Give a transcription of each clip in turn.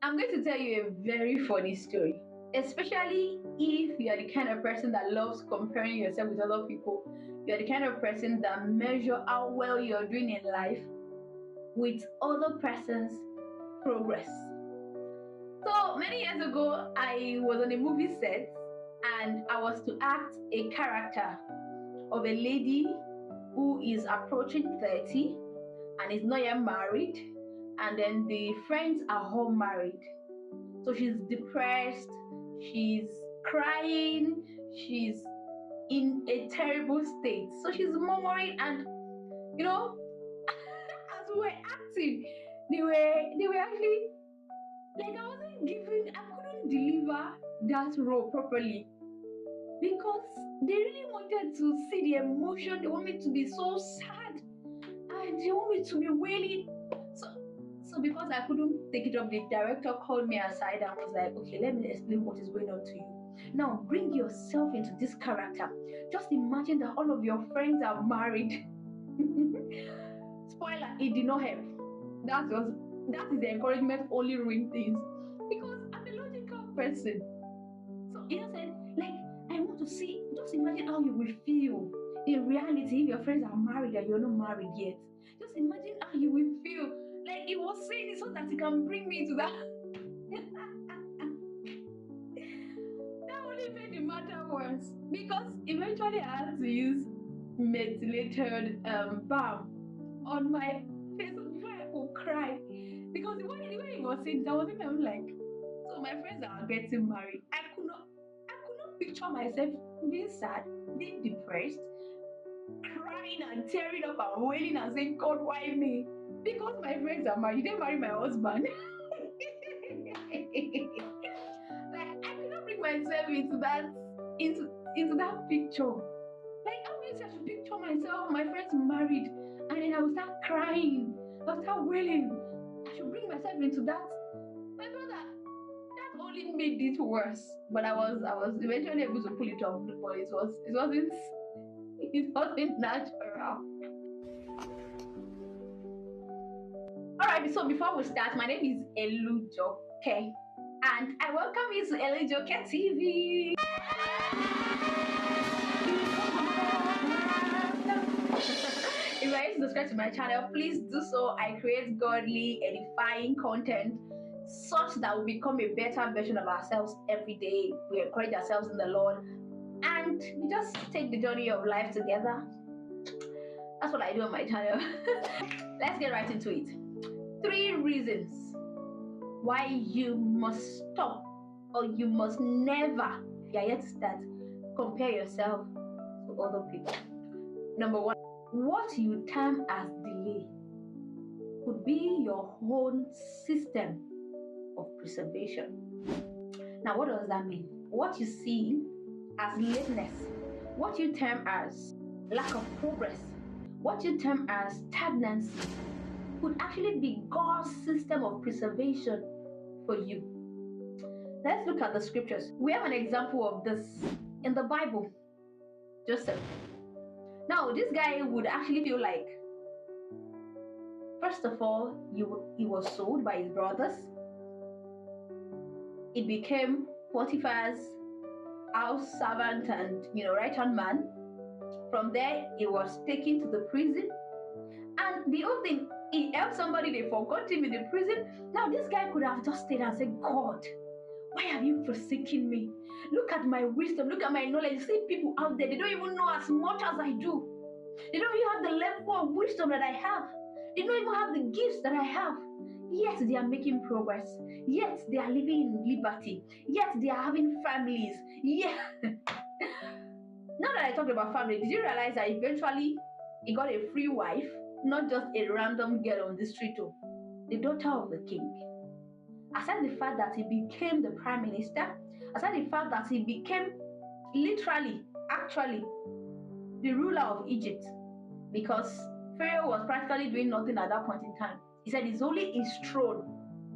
I'm going to tell you a very funny story, especially if you are the kind of person that loves comparing yourself with other people. You're the kind of person that measure how well you're doing in life with other person's progress. So many years ago, I was on a movie set and I was to act a character of a lady who is approaching 30 and is not yet married, and then the friends are all married. So she's depressed, she's crying, she's in a terrible state. So she's murmuring, and you know, as we were acting, they were actually like I couldn't deliver that role properly because they really wanted to see the emotion. They want me to be so sad and they want me to be wailing. So because I couldn't take it up, the director called me aside and was like, okay, let me explain what is going on to you. Now bring yourself into this character. Just imagine that all of your friends are married. Spoiler, it did not help. That is the encouragement only ruin things. Because I'm a logical person. So he said, like, I want to see, just imagine how you will feel in reality if your friends are married and you're not married yet. Just imagine how you will feel. Like he was saying it so that he can bring me to that. That only made the matter worse because eventually I had to use methylated balm on my face before I could cry. Because the way he was saying it, I was thinking, I'm like, so my friends are getting married. I could not picture myself being sad, being depressed, crying and tearing up and wailing and saying, God, why me? Because my friends are married, they marry my husband. Like I cannot bring myself into that picture. Like how many times I should picture myself, my friends married, and then I will start crying, I will start wailing. I should bring myself into that. My brother, that only made it worse. But I was eventually able to pull it off, but it wasn't natural. Alright, so before we start, my name is Elujoke, and I welcome you to Elujoke TV. If you are yet to subscribe to my channel, please do so. I create godly, edifying content such that we become a better version of ourselves every day. We encourage ourselves in the Lord, and we just take the journey of life together. That's what I do on my channel. Let's get right into it. 3 reasons why you must stop or you must never, if you are yet to start, compare yourself to other people. Number 1, what you term as delay could be your own system of preservation. Now, what does that mean? What you see as lateness, what you term as lack of progress, what you term as stagnancy, could actually be God's system of preservation for you. Let's look at the scriptures. We have an example of this in the Bible. Joseph. Now, this guy would actually feel like, first of all, he was sold by his brothers. He became Potiphar's house servant and right-hand man. From there, he was taken to the prison. And the whole thing, he helped somebody, they forgot him in the prison. Now this guy could have just stayed and said, God, why have you forsaken me? Look at my wisdom, look at my knowledge. See people out there, they don't even know as much as I do. They don't even have the level of wisdom that I have. They don't even have the gifts that I have. Yet they are making progress. Yet they are living in liberty. Yet they are having families. Yeah. Now that I talked about family, did you realize that eventually he got a free wife? Not just a random girl on the street, the daughter of the king. Aside the fact that he became the prime minister, aside the fact that he became actually, the ruler of Egypt, because Pharaoh was practically doing nothing at that point in time. He said it's only his throne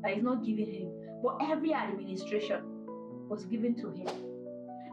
that is not given him, but every administration was given to him.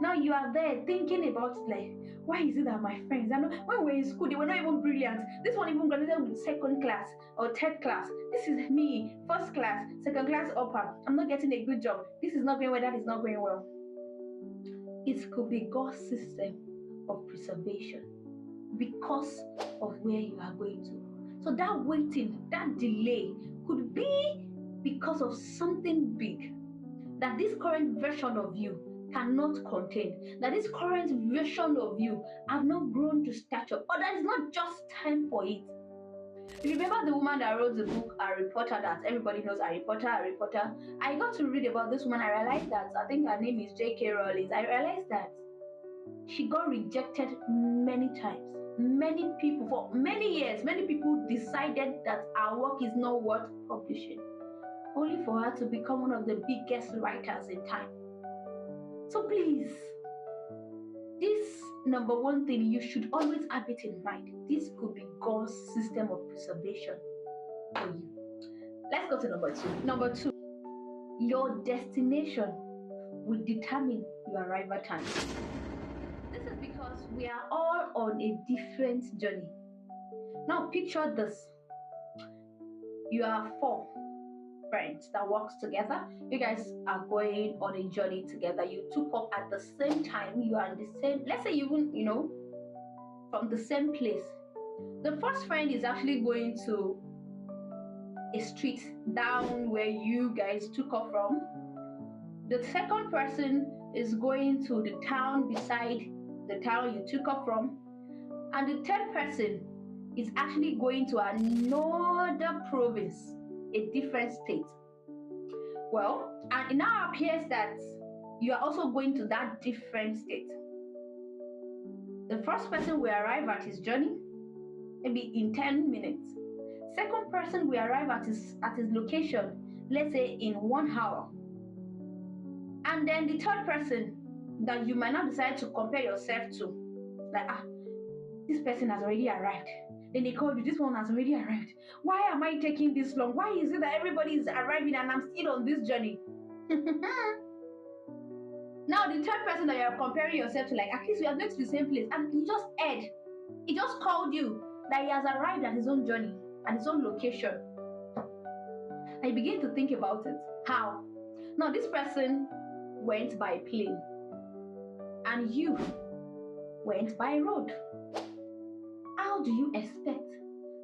Now you are there thinking about it like, why is it that my friends, I know when we were in school, they were not even brilliant. This one even graduated with second class or third class. This is me, first class, second class upper. I'm not getting a good job. This is not going well, that is not going well. It could be God's system of preservation because of where you are going to. So that waiting, that delay could be because of something big that this current version of you cannot contain, that this current version of you have not grown to stature, or that is not just time for it. You remember the woman that wrote the book Harry Potter, that everybody knows Harry Potter, Harry Potter? I got to read about this woman. I realized that, I think her name is J.K. Rowling. I realized that she got rejected many times. Many people, for many years, many people decided that her work is not worth publishing, only for her to become one of the biggest writers in time. So please, this number one thing, you should always have it in mind. This could be God's system of preservation for you. Let's go to number two. Number two, your destination will determine your arrival time. This is because we are all on a different journey. Now picture this. You are four friends that works together. You guys are going on a journey together. You took up at the same time. You are in the same, let's say even, from the same place. The first friend is actually going to a street down where you guys took off from. The second person is going to the town beside the town you took off from. And the third person is actually going to another province, a different state. Well, and it now appears that you are also going to that different state. The first person will arrive at his journey maybe in 10 minutes. Second person will arrive at his location, let's say in 1 hour. And then the third person that you might not decide to compare yourself to, like, this person has already arrived. Then they call you, this one has already arrived. Why am I taking this long? Why is it that everybody is arriving and I'm still on this journey? Now the third person that you're comparing yourself to, like, at least we are going to the same place, and he just heard, he just called you that he has arrived at his own journey, at his own location. I begin to think about it. How? Now this person went by plane and you went by road. How do you expect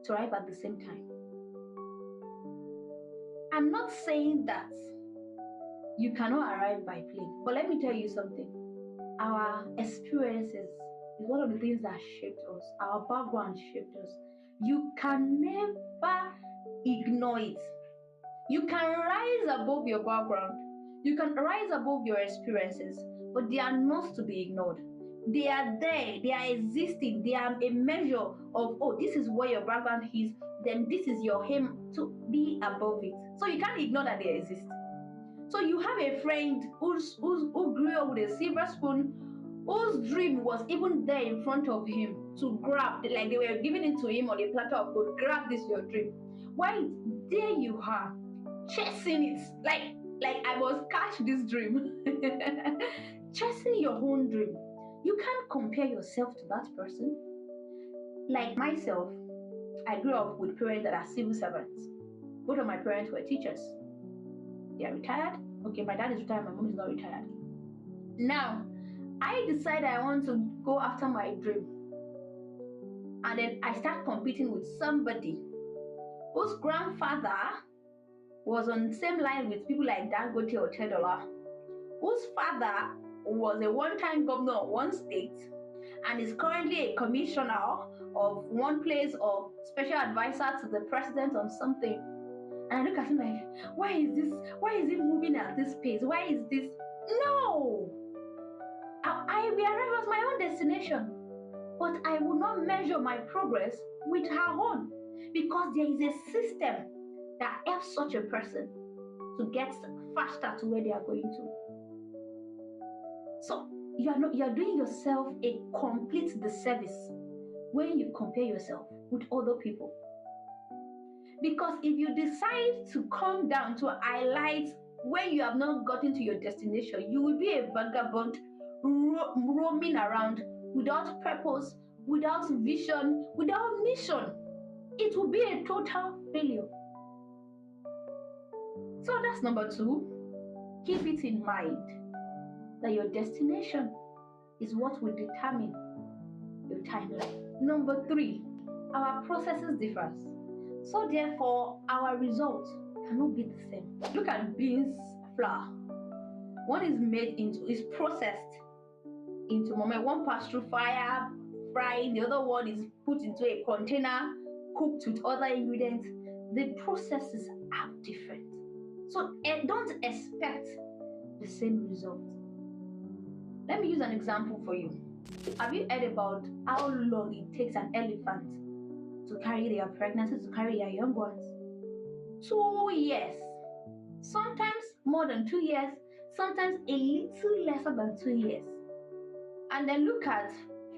to arrive at the same time? I'm not saying that you cannot arrive by plane, but let me tell you something. Our experiences is one of the things that shaped us. Our background shaped us. You can never ignore it. You can rise above your background. You can rise above your experiences, but they are not to be ignored. They are there, they are existing, they are a measure of, this is where your background is, then this is your aim to be above it. So you can't ignore that they exist. So you have a friend who grew up with a silver spoon, whose dream was even there in front of him to grab, like they were giving it to him on a platter of food. Grab this, your dream. Why? There you are, chasing it, like I must catch this dream. Chasing your own dream. You can't compare yourself to that person. Like myself, I grew up with parents that are civil servants. Both of my parents were teachers. They are retired. Okay, my dad is retired, my mom is not retired. Now, I decided I want to go after my dream. And then I start competing with somebody whose grandfather was on the same line with people like Dangote or Tedola, whose father was a one-time governor of one state and is currently a commissioner of one place or special advisor to the president on something. And I look at him like, why is it moving at this pace? Why is this? No! I will arrive at my own destination, but I will not measure my progress with her own, because there is a system that helps such a person to get faster to where they are going to. So you are doing yourself a complete disservice when you compare yourself with other people. Because if you decide to come down to highlight when you have not gotten to your destination, you will be a vagabond roaming around without purpose, without vision, without mission. It will be a total failure. So that's number two. Keep it in mind that your destination is what will determine your timeline. Number three, our processes differ. So therefore, our results cannot be the same. Look at beans flour. One is processed into moment. One passed through fire, frying. The other one is put into a container, cooked with other ingredients. The processes are different. So don't expect the same result. Let me use an example for you. Have you heard about how long it takes an elephant to carry their pregnancy, to carry their young ones? 2 years. Sometimes more than 2 years, sometimes a little lesser than 2 years. And then look at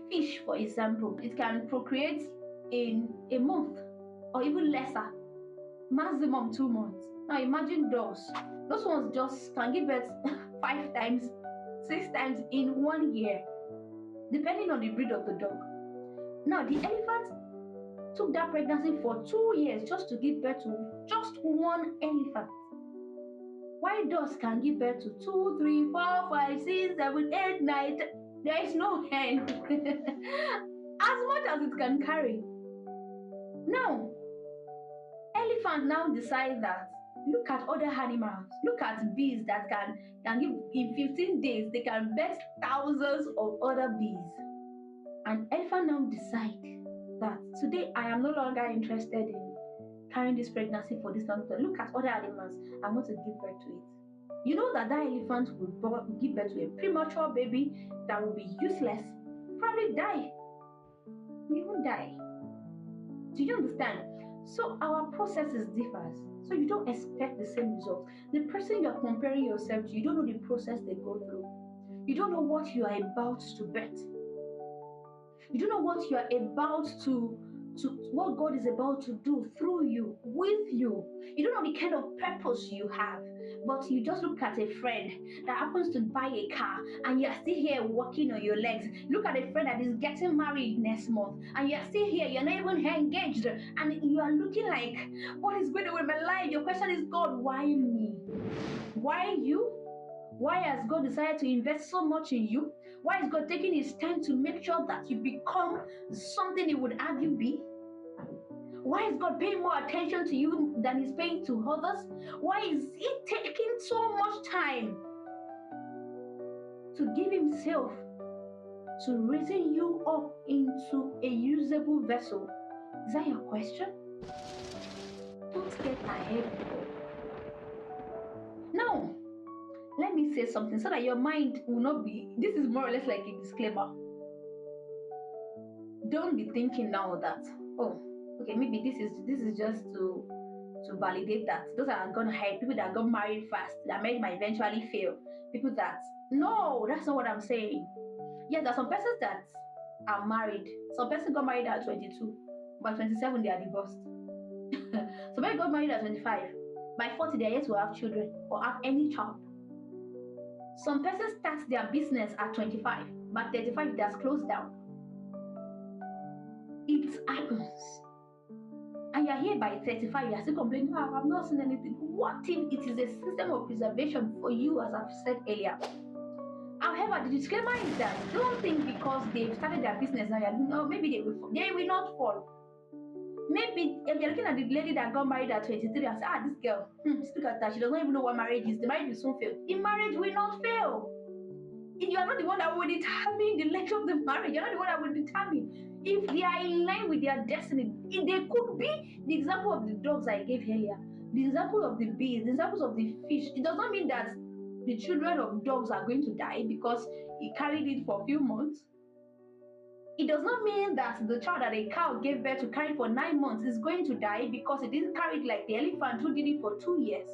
fish, for example. It can procreate in a month or even lesser, maximum 2 months. Now imagine dogs. Those ones just can give birth 5 times, 6 times in 1 year, depending on the breed of the dog. Now the elephant took that pregnancy for 2 years just to give birth to just one elephant. Why dogs can give birth to 2, 3, 4, 5, 6, 7, 8, 9, there is no end. As much as it can carry. Now, elephant now decide that, look at other animals, look at bees that can give in 15 days, they can birth thousands of other bees. And elephant now decide that today I am no longer interested in carrying this pregnancy for this long time. Look at other animals, I want to give birth to it. You know that elephant will give birth to a premature baby that will be useless, probably die, even die. Do you understand? So our processes differs. So you don't expect the same results. The person you're comparing yourself to, you don't know the process they go through. You don't know what you are about to birth. You don't know what you are about to what God is about to do through you, with you. You don't know the kind of purpose you have, but you just look at a friend that happens to buy a car and you're still here walking on your legs. Look at a friend that is getting married next month and you're still here, you're not even engaged, and you are looking like, what is going on with my life? Your question is, God, why me? Why you? Why has God decided to invest so much in you? Why is God taking his time to make sure that you become something he would have you be? Why is God paying more attention to you than he's paying to others? Why is he taking so much time to give himself to raising you up into a usable vessel? Is that your question? Don't get ahead. Now, let me say something so that your mind will not be, this is more or less like a disclaimer. Don't be thinking now that, oh, okay, maybe this is just to validate that those are gonna hide people that got married fast, that marriage might eventually fail. People that, no, that's not what I'm saying. Yes, there are some persons that are married. Some person got married at 22, by 27 they are divorced. Somebody got married at 25. By 40 they are yet to have children or have any child. Some persons start their business at 25, but 35 they are closed down. It happens. And you're here by 35, you're still complaining, oh, I've not seen anything. What if it is a system of preservation for you, as I've said earlier? However, the disclaimer is that don't think because they've started their business now, maybe they will not fall. Maybe if you're looking at the lady that got married at 23 and say, this girl, look at that, she does not even know what marriage is. The marriage will soon fail. The marriage will not fail. If you are not the one that will determine the length of the marriage, you're not the one that will determine if they are in line with their destiny. If they could be, the example of the dogs I gave earlier, the example of the bees, the examples of the fish, it does not mean that the children of dogs are going to die because he carried it for a few months. It does not mean that the child that a cow gave birth to carry for 9 months is going to die because it didn't carry it like the elephant who did it for 2 years.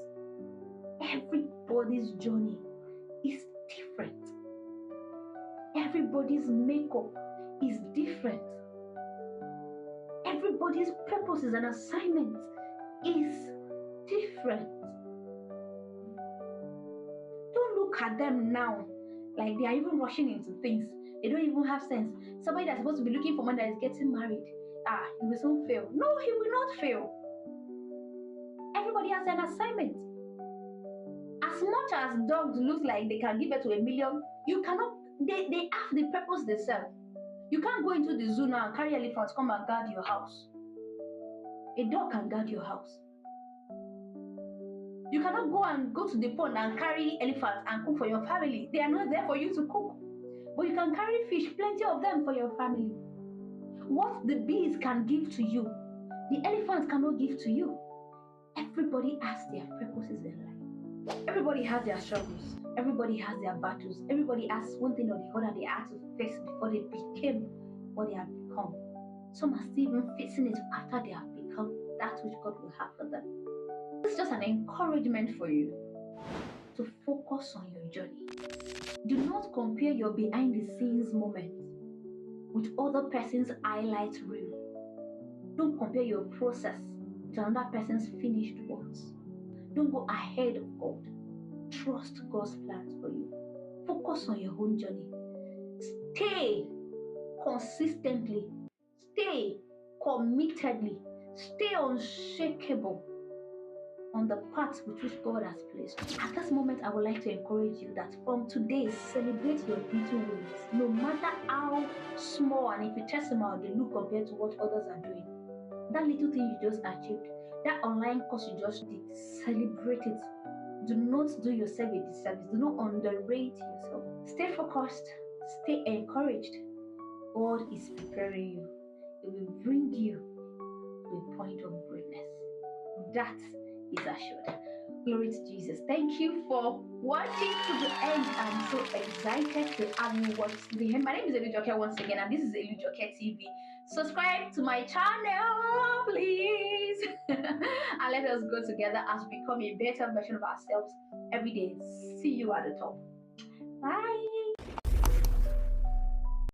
Everybody's journey is different. Everybody's makeup is different. Everybody's purposes and assignments is different. Don't look at them now Like they are even rushing into things. They don't even have sense. Somebody that's supposed to be looking for money that is getting married, he will soon fail. No, he will not fail. Everybody has an assignment. As much as dogs look like they can give birth to 1 million, you cannot. They have the purpose they serve. You can't go into the zoo now and carry elephants come and guard your house. A dog can guard your house. You cannot go to the pond and carry elephants and cook for your family. They are not there for you to cook. But you can carry fish, plenty of them for your family. What the bees can give to you, the elephants cannot give to you. Everybody has their purposes in life. Everybody has their struggles. Everybody has their battles. Everybody has one thing or the other they had to face before they became what they have become. Some are still even facing it after they have become that which God will have for them. It's just an encouragement for you to focus on your journey. Do not compare your behind the scenes moment with other person's highlight reel. Don't compare your process with another person's finished works. Don't go ahead of God. Trust God's plans for you. Focus on your own journey. Stay consistently. Stay committedly. Stay unshakable on the path with which God has placed you. At this moment, I would like to encourage you that from today, celebrate your little wins, no matter how small and infinitesimal they look compared to what others are doing. That little thing you just achieved, that online course you just did, celebrate it. Do not do yourself a disservice. Do not underrate yourself. Stay focused. Stay encouraged. God is preparing you. It will bring you to a point of greatness. That is assured. Glory to Jesus. Thank you for watching to the end. I'm so excited to have you watch to the end. My name is Elujoke once again, and this is Elujoke TV. Subscribe to my channel, please. And let us go together as we become a better version of ourselves every day. See you at the top.